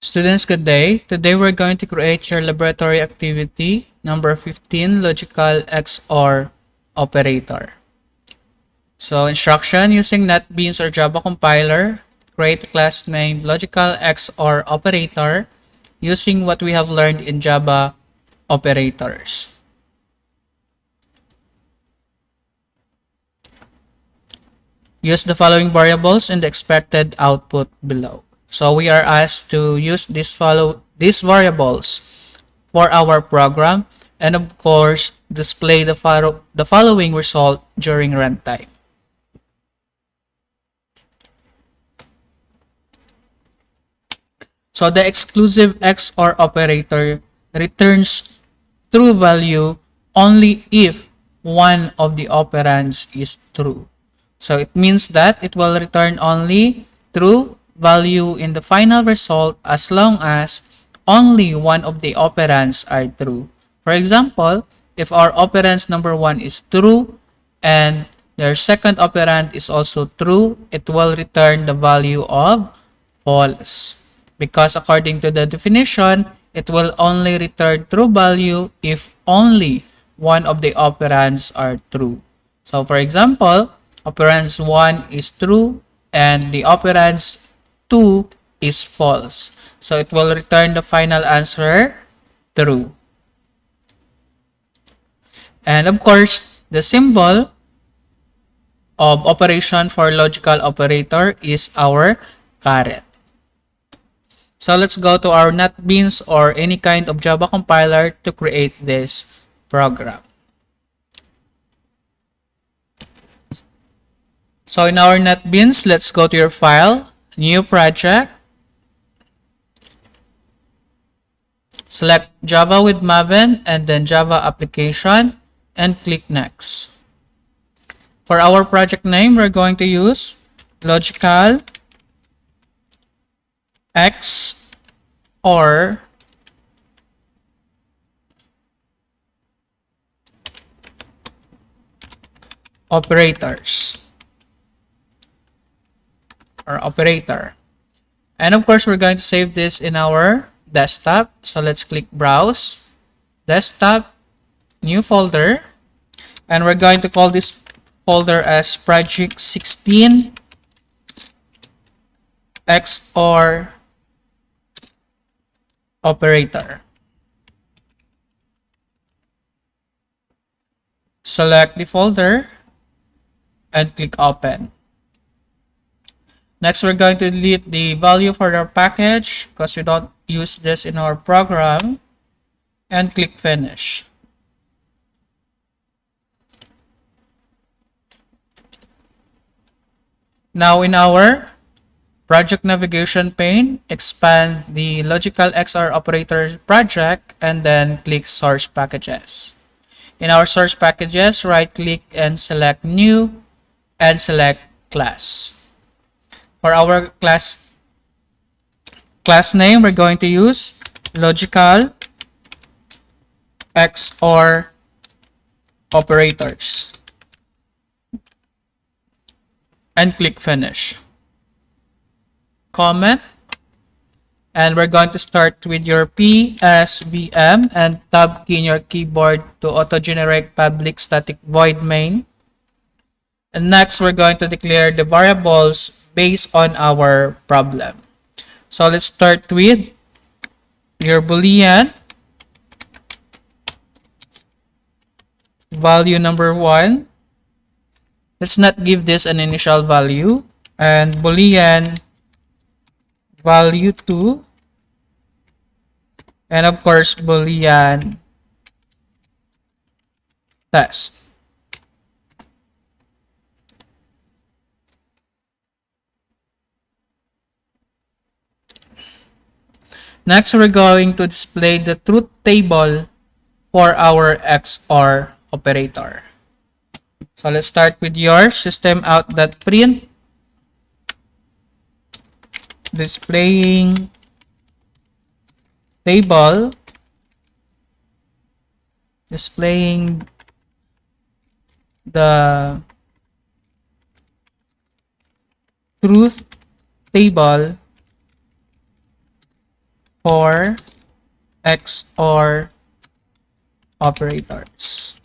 Students, good day. Today we're going to create your laboratory activity number 15, Logical XOR operator. So instruction, using NetBeans or Java compiler, create a class named Logical XOR operator using what we have learned in Java operators. Use the following variables in the expected output below. So we are asked to use these variables for our program, and of course display the following result during runtime. So the exclusive XOR operator returns true value only if one of the operands is true. So it means that it will return only true value in the final result as long as only one of the operands are true. For example, if our operand number 1 is true and their second operand is also true, it will return the value of false. Because according to the definition, it will only return true value if only one of the operands are true. So for example, operands 1 is true and the operands 2 is false. So it will return the final answer true. And of course, the symbol of operation for logical operator is our caret. So let's go to our NetBeans or any kind of Java compiler to create this program. So in our NetBeans, let's go to your file, new project, select Java with Maven and then Java application and click next. For our project name, we're going to use Logical XOR operators or operator. And of course, we're going to save this in our desktop. So let's click Browse, Desktop, New Folder, and we're going to call this folder as Project 16 XOR operator. Select the folder and click Open. Next, we're going to delete the value for our package because we don't use this in our program, and click Finish. Now in our project navigation pane, expand the Logical XOR operator project and then click Source Packages. In our Source Packages, right-click and select New and select Class. For our class name, we're going to use Logical XOR operators and click Finish. Comment, and we're going to start with your PSVM and tab key in your keyboard to auto-generate public static void main. And next, we're going to declare the variables based on our problem. So let's start with your Boolean value number 1. Let's not give this an initial value, and Boolean value 2, and of course Boolean test. Next, we're going to display the truth table for our XOR operator. So let's start with your systemout.print, displaying table, displaying the truth table for XOR operators.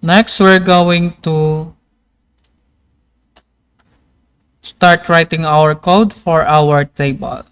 Next, we're going to start writing our code for our table.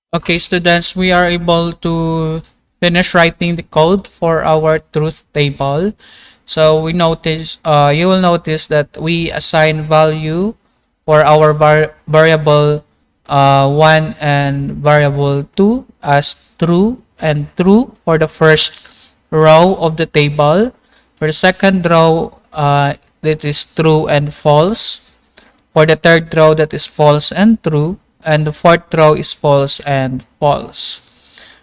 Okay, students, we are able to finish writing the code for our truth table. So you will notice that we assign value for our variable 1 and variable 2 as true and true for the first row of the table. For the second row, it is true and false. For the third row, that is false and true. And the fourth row is false and false.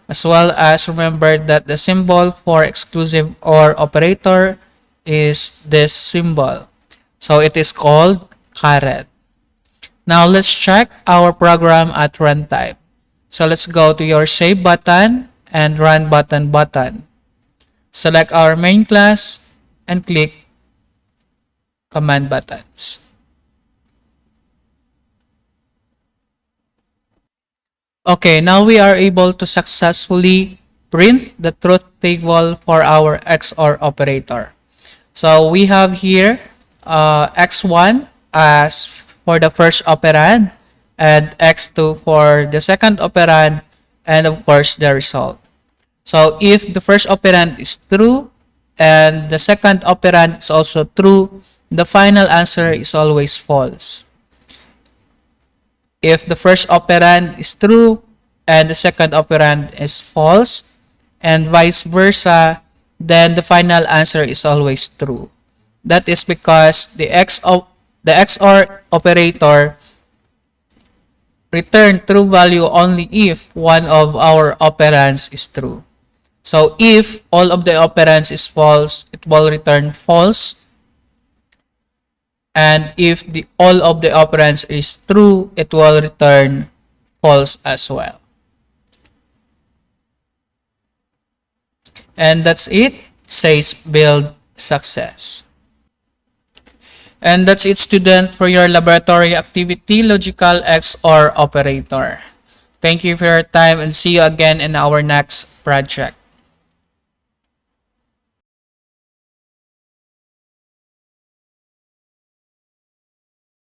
As well as remember that the symbol for exclusive OR operator is this symbol. So it is called caret. Now let's check our program at runtime. So let's go to your save button and run button. Select our main class and click command buttons. Okay, now we are able to successfully print the truth table for our XOR operator. So we have here x1 as for the first operand and x2 for the second operand and of course the result. So if the first operand is true and the second operand is also true, the final answer is always false. If the first operand is true and the second operand is false and vice versa, then the final answer is always true. That is because the XOR operator return true value only if one of our operands is true. So if all of the operands is false, it will return false. And if all of the operands is true, it will return false as well. And that's it. It says build success. And that's it, student, for your laboratory activity, Logical XOR operator. Thank you for your time and see you again in our next project.